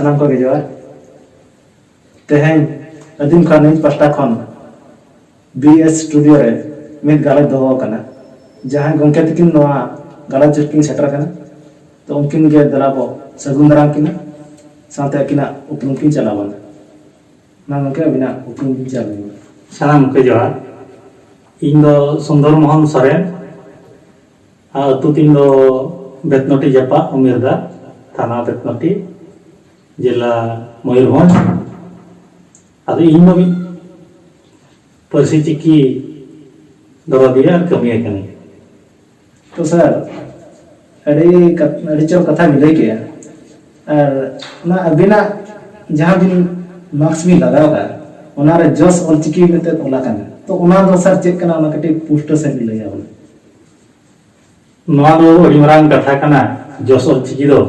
सानाम को जोहार तेहें अदीम खान पास्टा खन बीएस स्टूडियो रे मिद गालत दो कना जहां गंके तकिन नवा गालत जकिन सेटर कना तो उनकिन गे दराबो सगुन दराम किना साथे किना उपरुम किन चलावन ना गंके बिना उपरुम किन चलावन सानाम को जोहार इन दो सुंदर मोहन सोरेन अतु तीन दो बेतनोटी जपा उमिरदा थाना बेतनोटी जिला मयूरभंज अद इन भी परसी चिकी दवा दिया कमी कने तो सर अड़ी चो कथा मिले के और ना अबिना जहां दिन मार्क्स भी लगाओ का ओना रे जोस ऑलचिकी मेते ओला कना तो ओना दो सर चेक कना ओना कटे पुष्ट से मिले या बोले नवा दो अड़ी मरांग कथा कना जोस ऑलचिकी दो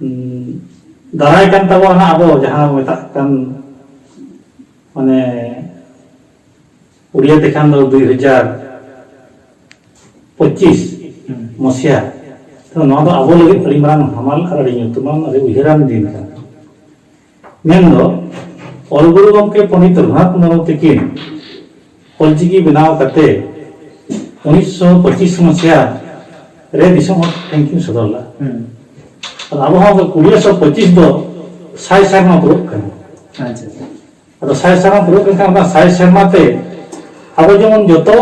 दाराय kan tabo na abo jahan metak kan mane udia tekan do 2025 मसिया तो नवा दो abo lagi अड़ी मरांग hamal ar अड़ी nyutuman ari uhiran din kan men do olguru gomke Pandit Raghunath Murmu तकिन ऑलचिकी बनाव कते 1925 मसिया रे दिसम थैंक यू सदरला अब हम 1925 दो साय शर्मा पुरुष कना अच्छा अब साय शर्मा पुरुष कना साय शर्मा ते अब जेमन जतो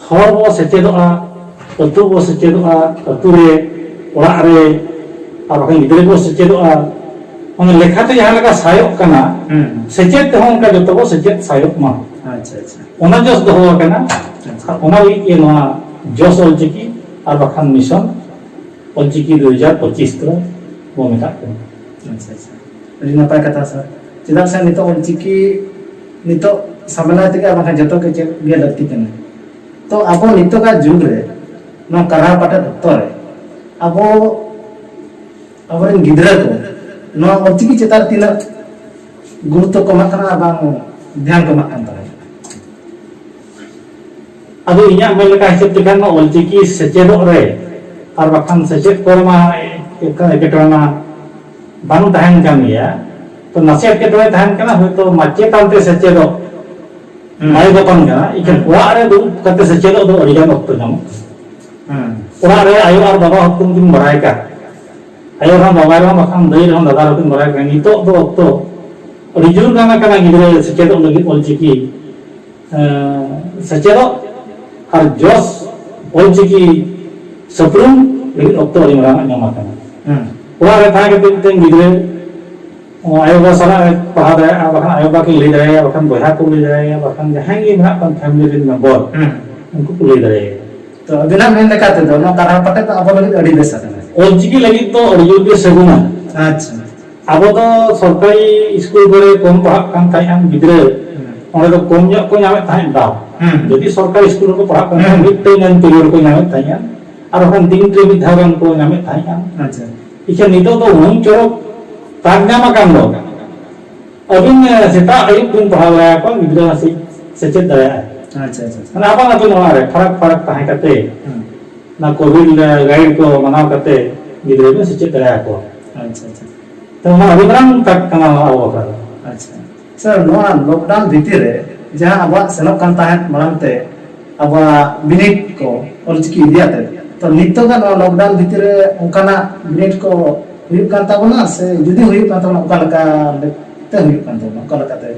हर बो सेचेदोआ अतु बो सेचेदोआ अतु रे ओड़ा रे और हम गिदरे बो सेचेदोआ माने लेखाते जहां लगा सायक कना सेचेद ते हम का जतो बो सेचेद सायक मा अच्छा अच्छा ओना जस दो कना ओना ये नवा जस ऑलचिकी और बखान मिशन ऑलचिकी 2025 तो वो मेटा अच्छा अच्छा अड़ी नपाय कथा सर चिदा से नितो ऑलचिकी नितो समला तके अब जतो के चेक गे लगती कने तो आपो नितो का जुग रे न करा पाटा दत्तो रे आपो अबरन गिदरा को न ऑलचिकी चितार तिना गुरुत्व कमा कना बांग ध्यान कमा कान तारे अब इया मेलका हिसाब तेखान ऑलचिकी सेचेदो रे और बखान सेचेद कोरमा एकेटोना बानु तहन कान गया तो नसे एकेटोना तहन कना होतो माचे तालते सेचेदो माय गपन कना इकन ओड़ा रे दु कते सेचेदो दो अडिगान ऑक्तो जामो ओड़ा रे आयो और बाबा हुकुम दिन बराय का आयो हम बाबा रे बखान दई रे दादा हुकुम बराय का नितो दो ऑक्तो अडिजुर गाना कना गिदरे सेचेदो लगी ऑलचिकी सेचेदो और जोस ऑलचिकी सप्रुम लेकिन ऑक्तो अड़ी मरांग ᱧᱟᱢᱟ ᱠᱟᱱᱟ ओड़ा रे थाके तेन गिदरे आयो बा सारा पढ़ा दे बखान आयो बा के ले दे बखान बहा को ले दे बखान जहां गे मेना कन फैमिली रिन मेंबर उनको को ले दे तो अबिना मेन लेकाते दो न करा पाटे तो अब लगी अड़ी बेसा कना ऑलचिकी लगी तो अड़ी जोर के सगुना अच्छा अब तो सरकारी स्कूल करे कम पढ़ा कान थायन गिदरे ओने तो कम ᱧᱚᱜ को ᱧᱟᱢᱮ थायन दाव यदि सरकारी स्कूल को पढ़ा कान मिटते नन तोर को ᱧᱟᱢᱮ थायन और हम दिन के विधावन को ᱧᱟᱢᱮ थायन अच्छा इखे नितो तो उन चोरो तांगामा कान दो अबिन सेता आयुब दिन पढ़ावा को गिदरा से सेचेद दया अच्छा अच्छा ना आपन आपन रे फरक फरक ताहे कते ना कोविड गाइड को मनाव कते गिदरे में सेचेद दया को अच्छा अच्छा तो ना अभिप्राय तक कना आवो कर अच्छा सर नोआ लॉकडाउन भीतर रे जहां अब सेनो कान ताहे मानते अब बिनिट को ऑलचिकी इदियाते तो नितो का लॉकडाउन भीतर उनकाना बिनिट को हुई कान ताबना से जुदी हुई कान ताबना उका लका ते हुई कान ताबना उका लका ते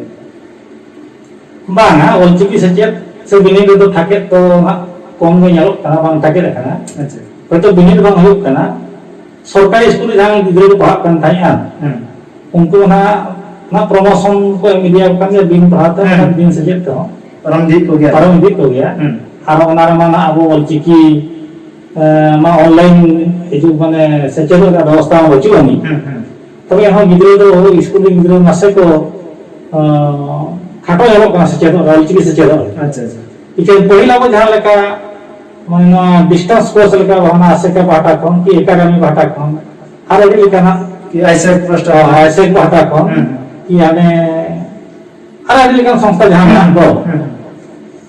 बांगा ऑलचिकी सेचेद से बिनिट तो थाके तो ना कम गो ᱧᱮᱞᱚᱜ ᱠᱟᱱᱟ बांग थाके रखना अच्छा तो बिनिट बांग हुई कना सरकारी स्कूल जहां गिदरे को पढ़ा कान थाया उनको ना प्रमोशन को मीडिया कान जे दिन पढ़ाते हैं दिन सेचेद तो परमदीप हो गया और ओना रे माना अब ऑलचिकी मा ऑनलाइन हिजु माने सेचेद का व्यवस्था बचु बनी तबे हम गिदरे दो स्कूल गिदरे नसे को खाटो एलो का सेचेद ऑलचिकी सेचेद अच्छा अच्छा इके पहिला को जहां लेका माने डिस्टेंस कोर्स लेका होना आसे का बाटा कोन कि एकाडेमी बाटा कोन आर एडी लेका कि ऐसे प्रश्न ऐसे बाटा कोन कि यानी आर एडी लेका संस्था जहां नाम दो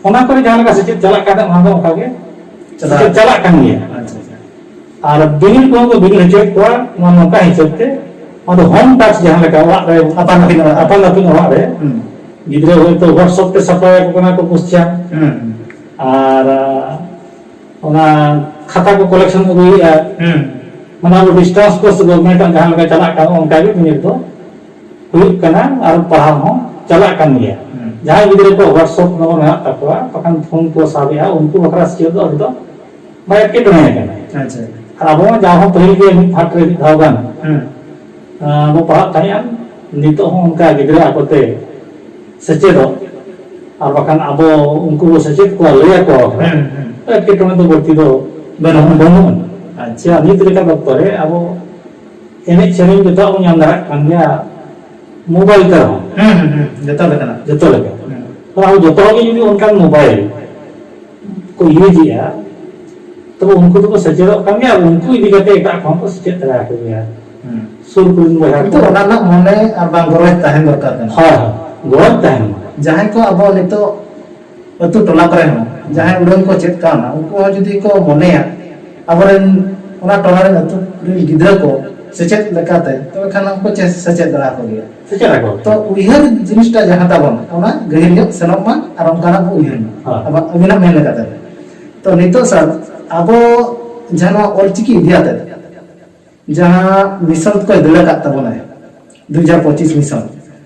ओना करे जहां लेका सेचेद चला कादा ओना दो ओका गे चला कान गया अच्छा अच्छा और बिल को बिल हचेत को नौका हिसाब से और होम टैक्स जहां लगा ओड़ा रे अपन अपन ओड़ा रे गिद्रे होय तो व्हाट्सएप पे सप्लाई को कोना को क्वेश्चन और ओना खाता को कलेक्शन को हुईया माना वो डिस्टेंस कोर्स गवर्नमेंट जहां लगा चला का उनका भी बिनित तो हुई कना और पढ़ा हो चला कान गया जहां गिद्रे को व्हाट्सएप नंबर है तकवा पकन फोन को साबिया उनको बकरा से दो बाय के टने कना अच्छा अब जहां पहले के फाट रे धावगान वो पढ़ा ताया नितो हो उनका गिद्रे आकोते सचेदो और बखान अब उनको सचेत को लया को के टने तो बढ़ती दो बनो अच्छा नित लेका डॉक्टर है अब एने चैनल जो तो हम दारा कान्या मोबाइल कर जतो लगा तो अब जतो के यदि उनका मोबाइल को यूज किया तो उनको तो सचेत कान्या उनको इदी करते एक काम को सचेत रहा है गया सुर कुन बहा तो ओना ना मने और बांग गरज ताहेन दरकार कना हां गरज ताहेन जहां को अब नितो अतु टोला करे हो जहां उड़न को चेत काना उनको जदी को मनेया अबरन ओना टोला रे अतु गिद्रा को सचेत लगाते तो खाना को सचेत दरा को गया सचेत को तो उइहर जिनिसटा जहां ताबन ओना गहिर सनक मान और उनकाना को उइहर अब अबिना मेन लगाते तो नितो सर अब जहां ऑलचिकी इदियाते जहां मिशन को दिला का तबना है 2025 मिशन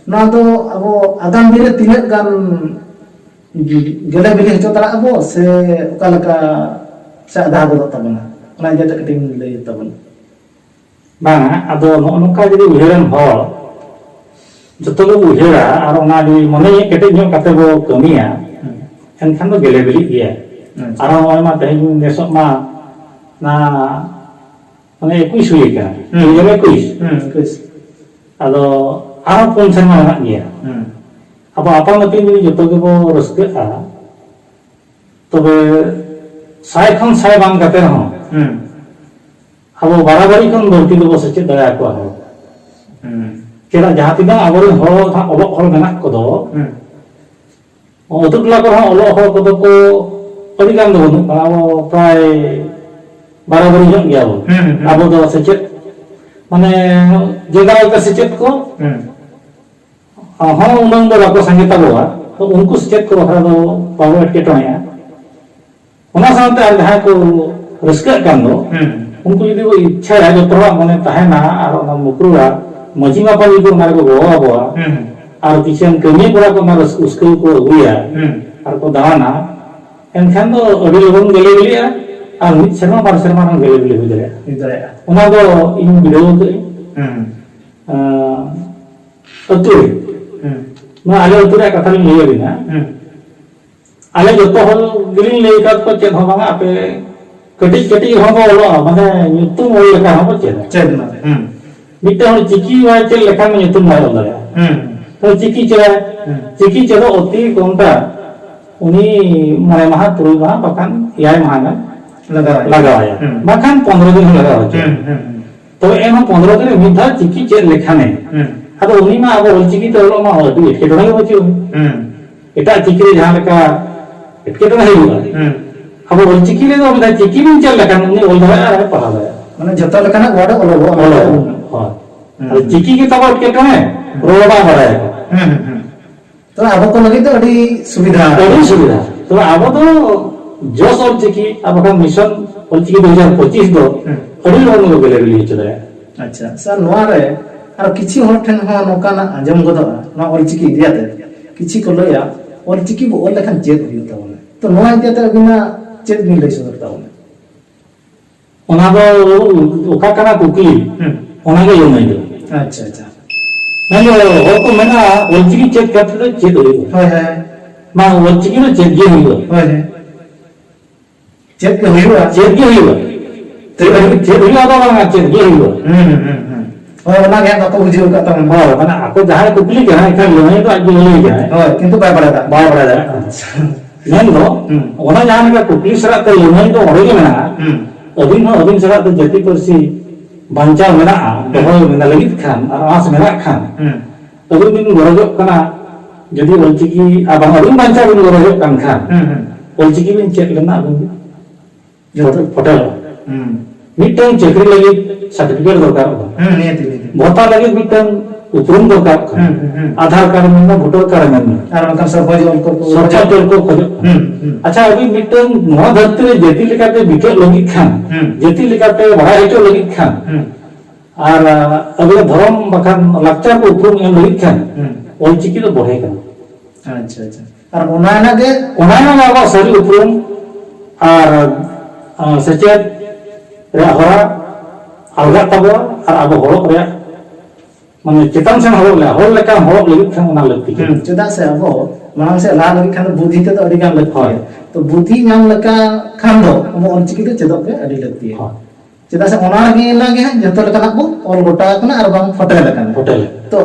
ना तो अब आगाम दिन तीन गान गेले बिली हचो तरा अब से ओका लका सा आधा बदो तबना ओना जेटा कटिंग लई तबन बांगा अदो नोका जदी उहेरन हो जतो को उहेरा और ओना दी मने केटे जो काते बो कमिया एनखान दो गेले बिली गया और ओय मा तहे नेसो मा ना माने 21 हुई का ये 21 अदो आरो पुन सन मा गया अब आपा मते नि जतो के बो रस्के आ तबे साय खन साय बांग काते हो अब बराबरी खन बर्ती दो सचे दया को हो केरा जहां तिना आबरे हो था ओलो हल मेना को दो ओतुटला को ओलो हल को दो को अदि गान दो अब प्राय बराबरी जो गया वो अब दो सचेत माने जेगाल का सचेत को हां उनन दो लाको संगीता बोआ तो उनको सचेत को बखरा दो पावर के टोया ओना सानते आ जहां को रस्का कान दो उनको यदि वो इच्छा है जो प्रभाव माने ताहेना और ओना मुकरुआ मजी मा पाली को मारे को गोवा बोआ और किचन कमी पूरा को मारे उसको को हुआ और को दाना एनखान दो अभी लोगन गेले गेलिया और मित शर्मा बार शर्मा न गेले गेले हो जाए ओना दो इन वीडियो के अतु ना आले अतुरा कथा लिन लेय दिना आले जतो हल गिलिन लेय का को चेत हो बांगा आपे कटी कटी हो बोलो माने nyutum ओय लेखा हो चेत माने मिते हल चिकी वा चेत लेखा में nyutum माय होला तो चिकी चेदो अति कोनटा उनी मरे माह तुरुई माह बखान याय माह ना लगाया बखान 15 दिन लगावा तो एमा 15 दिन मिधा चिकी चेत लेखा ने अब उनी मा अब चिकी तो लो मा अदि एटकेटोना के बचियो एटा चिकी रे जहां लका एटकेटोना हेयुआ अब चिकी रे तो मिधा चिकी बिन चल लेखा उनी ओल धरा है पढ़ा है माने जतो लेखा ना वर्ड ओलो हां चिकी के तब एटकेटोना रोबा बड़ा है तो अब को लगे तो अड़ी सुविधा तो अब तो जोस और चिकी अब का मिशन और चिकी 2025 दो अड़ी लोग को गेले गेली चले अच्छा सर नोआ रे और किछि होर ठन हो नोका ना आजम गदो ना और चिकी दियाते किछि को लया और चिकी बो ओल लेखन चेत हुई तावन तो नोआ दियाते बिना चेत भी लई सकता तावन ओना दो ओका कना कुकली ओना के यमई दो अच्छा अच्छा मैंने हो को मना ओलचिकी चेक करते तो चेक हुई है मां ओलचिकी में चेक ये हुई है चेक हुई तो चेक हुई आता वाला चेक ये हुई और ना गया तो बुझियो का तो हां माने आपको जहां कुकली के है खाली नहीं तो आज ले गया है किंतु बाय पड़ा था नहीं लो ओना जहां का कुकली सरा तो नहीं तो ओरे के ना अभिन सरा तो जति परसी बांचा मेना दोहो मेना लगित खान और आस मेना खान अभी बिन गरजो कना जदी ओलचिकी आबां अभी बांचा बिन गरजो खान ओलचिकी बिन चेक लेना अभी जो फोटो मिटन चक्री लगी सर्टिफिकेट दरकार नियति नियति भोटा लगी मिटन उपरुम दरकार आधार कार्ड में वोटर कार्ड में और मतलब सब जल को सरकार जल को खोज अच्छा अभी मिटन नवा धरती रे जेती लेकाते बिके लगी खान जेती लेकाते बड़ा हेटो लगी खान और अभी धर्म बखान लाचार को उपरुम एम लगी खान ऑलचिकी तो बढ़े खान अच्छा अच्छा और ओना गे अब सारी उपरुम और सचेत रे हरा अलगा तबो और अब हड़प रे माने चितन से हड़ लेका हड़प लगी खान ओना लगती के चेदा से अब मांग से ला लगी खान बुद्धि ते तो अड़ी गान लगती है तो बुद्धि नाम लका खान दो हम ऑलचिकी ते चेदो के अड़ी लगती है चेदा से ओना गे लागे जतो लेका बो ऑल गोटा कना और बांग फोटो लेका तो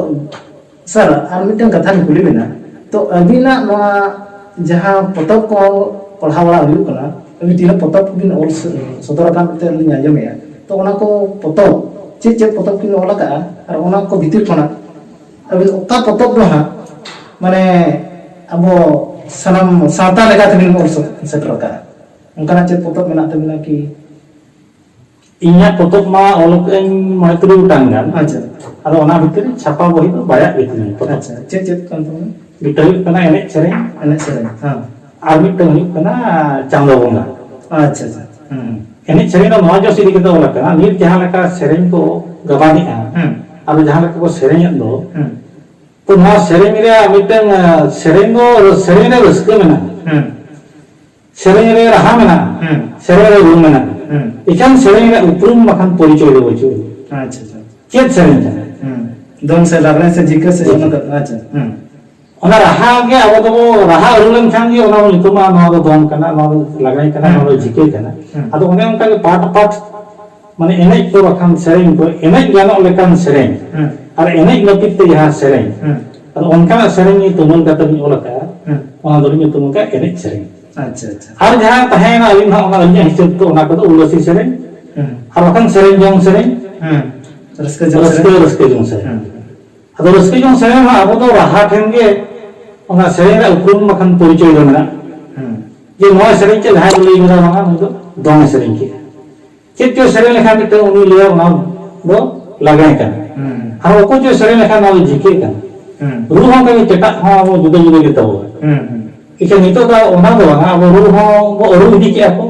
सर और मिटन कथा कुली बिना तो अबिना नोआ जहां पोतब को पढ़ा वाला हुई कना अभी तीन पोतब बिन ऑल सदर कान ते लिन आजमेया तो ओना को पोतब चे पोतब किन ओला का और ओना को भीतर कोना अभी ओका पोतब दो हां माने अबो सनम साता लगा तबिन ऑल सेटर का उनका चे पोतब मेना तबिना की इन्या पोतब मा ऑलकेन महतरी उटांगान अच्छा और ओना भीतर छापा बही तो बाया भीतर अच्छा चे कान तो मिटल कना एने चरे हां और मिटल कना चांदो बोंगा अच्छा अच्छा एने चरे नो नवा जो सिरी के तो ओला कना नीर जहां लका सेरेन को गबानी आ और जहां लका को सेरेन दो तो नवा सेरेन रे मिटन सेरेन दो सेरेन रे रस्के मेना सेरेन रे रहा मेना सेरेन रे रूम मेना इखान सेरेन रे उपरुम मखान परिचय दो बचो अच्छा अच्छा चेत सेरेन जाने दम से लगने से जिक्र से अच्छा ओना रहा के अब तो रहा अरुलन खान के ओना नितुमा नवा दो दम कना नवा लगाई कना नवा जिके कना अदो ओने उनका के पाट माने एने को रखान सेरेन को एने गानो लेकान सेरेन और एने लतिक ते जहां सेरेन और उनका सेरेन नि तुमन का तनी ओलका ओना दो नि तुमन का एने सेरेन अच्छा अच्छा और जहां तहेना अलिन हा ओना अलिन हिसाब तो ओना को उलसी सेरेन और रखान सेरेन जंग सेरेन रस्के जंग सेरेन अदो रस्के जंग सेरेन मा अब तो रहा ठेन के ओना सेरेन रे उपरुम मखान परिचय दो मेना जे नवा सेरेन के जहां लई गरा मांगा तो दोंग सेरेन के चेत जो सेरेन लेखा मिटे उनी लिया ओना दो लगाय का और को जो सेरेन लेखा ना जिके का रू हम के चटा हो अब जुदा जुदा के तो इके नितो का ओना दो अब रू हो वो अरु इदी के आपको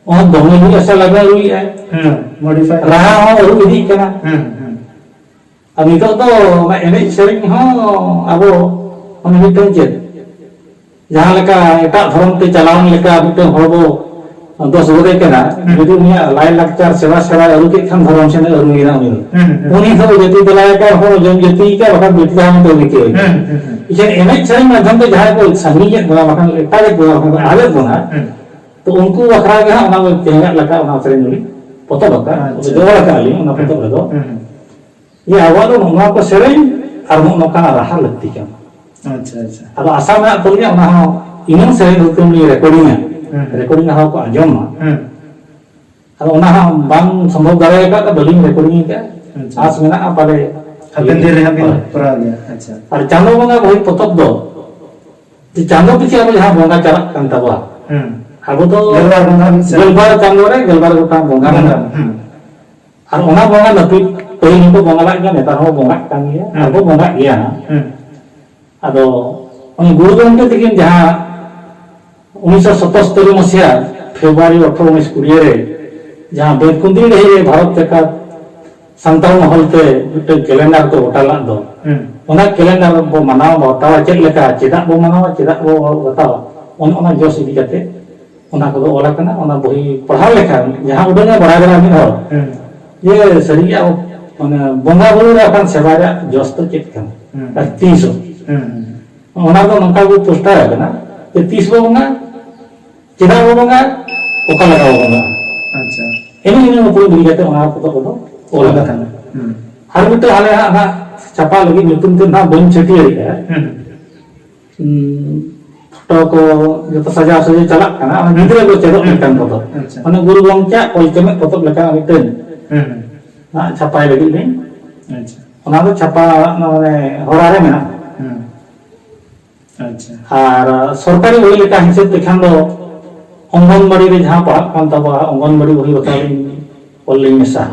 ओना दोंग ही ऐसा लगा रुई है मॉडिफाई रहा हो अरु इदी कना अब नितो तो एने सेरेन हो अब ओना मिटन चेत जहां लका एटा धर्म ते चलावन लेका मिटन होबो दोस गोदे केना यदि उनिया लाइ लाकचार सेवा अरु के खान धर्म से अरु गिना उनी तो जति दलाय का हो जम जति का बखा बेटी हम तो बिके इसे एने सही माध्यम ते जहां को संगी के बखा एकटा के बखा आले बोना तो उनको वखरा के ओना तेंगा लका ओना सरे नुली पतो बका जो लका ली ओना पतो दो ये आवाज ओना को सरे और नोका रहा लगती का अच्छा अच्छा अब आशा में तो लिया ओना इनन सरे तुम रिकॉर्डिंग रेकॉर्डिंग हाउ को आजम अब ओना बांग संभव दारे का बलिंग रेकॉर्डिंग का आस में ना पाले हबेन दे रहे हैं पूरा गया अच्छा और चांदो बंगा वही पोतब दो जे चांदो पीछे अब जहां बंगा चला कान तबा अब तो गलबार चांदो रे गलबार गोटा बंगा और ओना बंगा नपी पहिल को बंगा ला का नेता हो बंगा कान गया अब बंगा गया अदो उन गुरु गंगे तकिन जहां 1977 मसीहा फेब्रुआरी 18-19 रे जहां बेकुंदी रही भारत तक संताल महल ते कैलेंडर तो होटल दो ओना कैलेंडर बो मनाव बतावा चेक लेका चेदा बो मनावा चेदा बो बतावा ओना जोस इदी कते ओना को ओला कना ओना बही पढ़ाव लेखा जहां उडने बड़ा बड़ा मिन हो ये सरिया माने बंगा बुरु रे अपन सेवा रे जोस तो चेक कना 30 ओना तो नका को पोस्टर है ना 30 बो बंगा चेदा बो बंगा ओका लगाओ बंगा अच्छा एनी ऊपर दिली जाते ओना को ओला कना हर मिटे हाले हा छापा लगी नुतुन ते ना बन छटिया है फोटो को जो तो सजा सजा चला कना गिदरे को चेदो मिटन फोटो माने गुरु गंचा ओलचमे फोटो लेका मिटन ना छापा लगी नहीं अच्छा ओना तो छापा माने होरा रे मेना अच्छा और सरकारी ओई लेका हिसाब देखान दो अंगनबाड़ी रे जहां पढ़ा कान तबा अंगनबाड़ी वही बताली ओली मेसा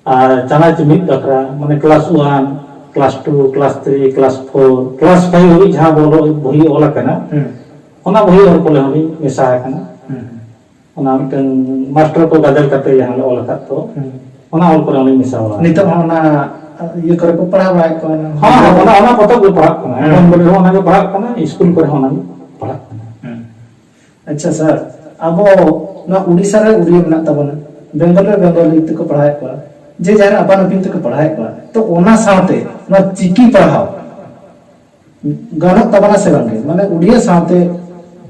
और चना चिमित बखरा माने class 1 class 2 class 3 class 4 class 5 हबी जहां बोलो वही ओला कना ओना वही और कोले हबी मेसा कना ओना मिटन मास्टर को गाजल करते यहाँ ले ओला तो ओना ऑल करे ओली मेसा वाला नितो ओना ये करे को पढ़ा बाय को हां ओना ओना पता को पढ़ा कना अंगनबाड़ी रो ओना को पढ़ा कना स्कूल करे ओना पढ़ा कना। अच्छा सर अब ना उड़ीसा रे उड़िया मेना तबना बेंगल रे बेंगली तक पढ़ाए को जे जान अपन अपन तक पढ़ाए को तो ओना साथे ना चिकी पढ़ाओ गानो तबना से बंगे माने उड़िया साथे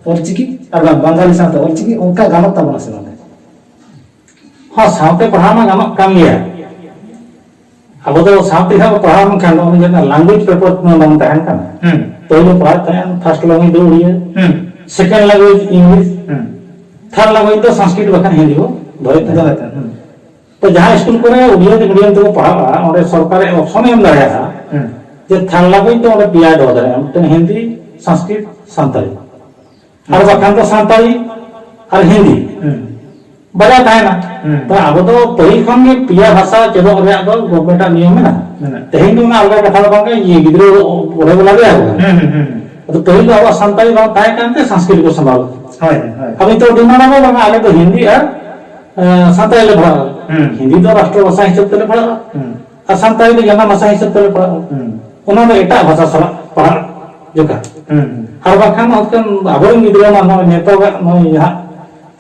और चिकी और बंगाली साथे और चिकी उनका गानो तबना से बंगे हां साथे पढ़ाना गानो काम गया अब तो साथे का पढ़ाना खान ओन जना लैंग्वेज पेपर में नाम तहन का पहले पढ़ा तहन फर्स्ट लैंग्वेज दो Odia second language English third language तो संस्कृत बखन हिंदी हो धोए तो जहां स्कूल करे उड़िया के मीडियम तो पढ़ा और सरकार ऑप्शन एम दाया जे थर्ड लैंग्वेज तो पिया दो दरे तो हिंदी संस्कृत संताली और बखन तो संताली और हिंदी बड़ा ताहे ना तो अब तो पहिल खन के पिया भाषा चेदो रे दो गवर्नमेंट नियम है ना तेहेन तो ना अलग कथा बांगे ये गिद्रो पढ़े वाला गया तो पहिल तो अब संताली बात ताहे कांते संस्कृत को संभाल हाय अभी तो डिमांड में बांगे आले तो हिंदी और संताली ले पढ़ा हिंदी तो राष्ट्र भाषा हिसाब से पढ़ा और संताली तो जन्म भाषा हिसाब से पढ़ा उन्हों में एटा भाषा सला पढ़ा जो का और बाखान होतन अबोरिन गिद्रो ना नो नेता नो यहाँ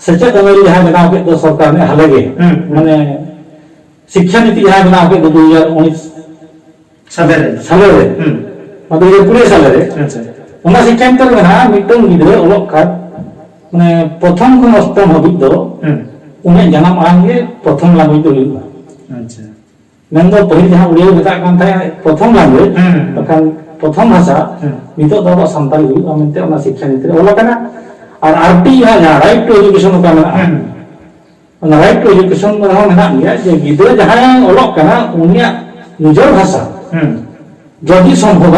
सचेत अमेरी जहां बना के तो सरकार ने हालगे माने शिक्षा नीति जहां बना के 2019 साले रे मतलब ये पूरे साल रे अच्छा ओना शिक्षा नीति रे ना मिटन गिद्रो ओलक का माने प्रथम को अष्टम हबी दो उन्हें जन्म आंगे प्रथम लैंग्वेज तो हुआ अच्छा मेन दो पहिल जहां उड़िया बता कान था प्रथम लैंग्वेज तखन प्रथम भाषा नितो दो संताली हुई अमते ओना शिक्षा नीति रे ओलक ना और आरटी या राइट टू एजुकेशन का ना राइट टू एजुकेशन में हम ना गया जे गिद्रो जहां ओलक कना उनिया निजर भाषा जदि संभव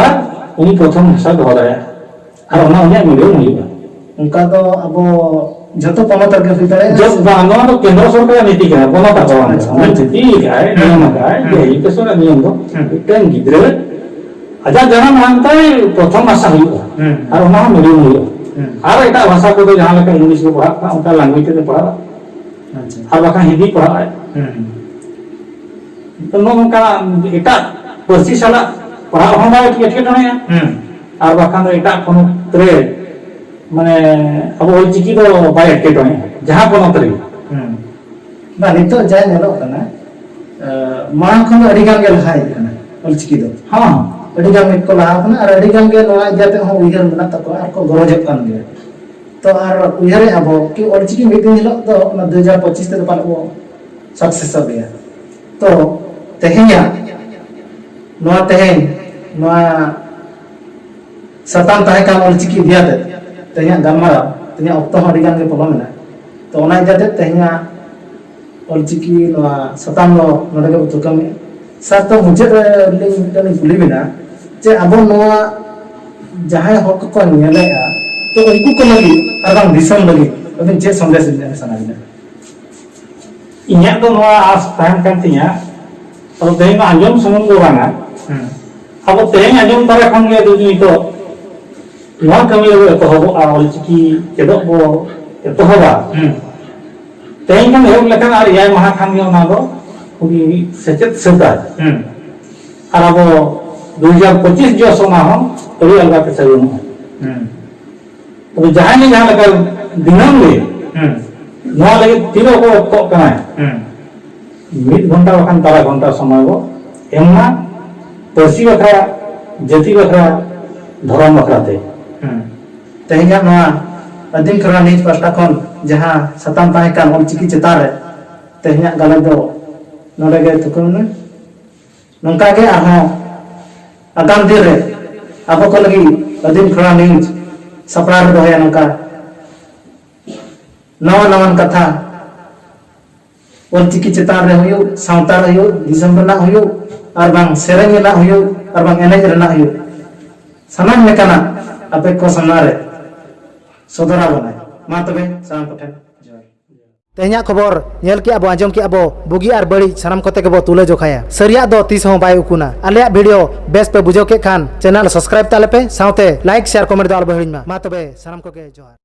उनी प्रथम भाषा दो दया और ओना उनिया मीडियम हुईबा उनका तो अब जतो पनत के भीतर जब बांगवा तो केंद्र सरकार नीति का कोनो का बांगवा नीति है नियम का है एजुकेशन का नियम दो टेन गिद्रो आजा जन्म मानता है प्रथम भाषा हुईबा और ओना मीडियम हुईबा और एटा भाषा को तो जहां लगा इंग्लिश को पढ़ा था उनका लैंग्वेज से पढ़ा अच्छा और बाका हिंदी पढ़ा है तो नो का एटा पर्सी साला पढ़ा हम बाय के ठेठ नहीं और बाका एटा कोनो तरे माने अब ओल चिकी तो बाय के ठेठ नहीं जहां कोनो तरे बा नितो जाय नेलो कना मां खन अडी गान गेल हाय कना ओल चिकी दो हां अडी गान को लहा कना और अडी गान के नोआ जाते हम उइहर मना तको आर को गरजक कान गे तो आर उइहर अब कि ओल चिकी मिद दिन हिलो तो 2025 ते पाल वो सक्सेस हो गया तो तेहेया नोआ तेहेन नोआ सताम ताहे का ओल चिकी दिया दे तेहेया गमारा तेहेया ऑक्टो अडी गान के प्रॉब्लम ना तो ओना जाते तेहेया ओल चिकी नोआ सताम लो नडे के तुकम सर तो मुझे लिंग कुली बिना जे अब नोआ जहां हक को नेलेया तो उनको को लगी अगर दिसम लगी अबे जे संदेश देने सनाबिना इन्या तो नोआ आस ताहन kan tinya और तेहेन आंजम सुमुंग को बाना अब तेहेन आंजम तारे खन गे दु नितो नोआ कमी रे तो हबो आ ओल चिकी केदो बो तो हबा तेहेन kan हेब लेखन आर याय महा खान गे ओना दो उनी सचेत सदा और अब 2025 जो सोना हम तभी अलगा के सही तो जहां नहीं जहां लगा दिनम ले नोआ लगे तीनो को कना मिड घंटा बखान तारा घंटा समय को एमना पर्सी बखरा जाति बखरा धर्म बखरा ते तेहेया नोआ अदिम करा निज पास्टा खन जहां सताम ताहे का ओल चिकी चेता रे तेहेया गला दो नोडे गे तुकुम ने नंका के आहा आगाम दिन रे अब को लगी अदिम खरा निज सपड़ा रे दोया नंका नवा नवन कथा ओल चिकी चेता रे होयो सावता रे होयो दिसंबर ना होयो और बांग सेरेंग ना होयो और बांग एनेज रे ना होयो सनाम लेकाना आपे को सामना रे सदरा बनाए मा तबे साम को ठेन जय तेहना खबर नेल के अब आजम के अब बुगी और बड़ी सानाम कोते के तुले जोखाया सरिया दो तीस हो बाय उकुना आले वीडियो बेस पे बुझो के खान चैनल सब्सक्राइब ताले पे साउते लाइक शेयर कमेंट दाल बहिन मा तबे सानाम को के जोहार।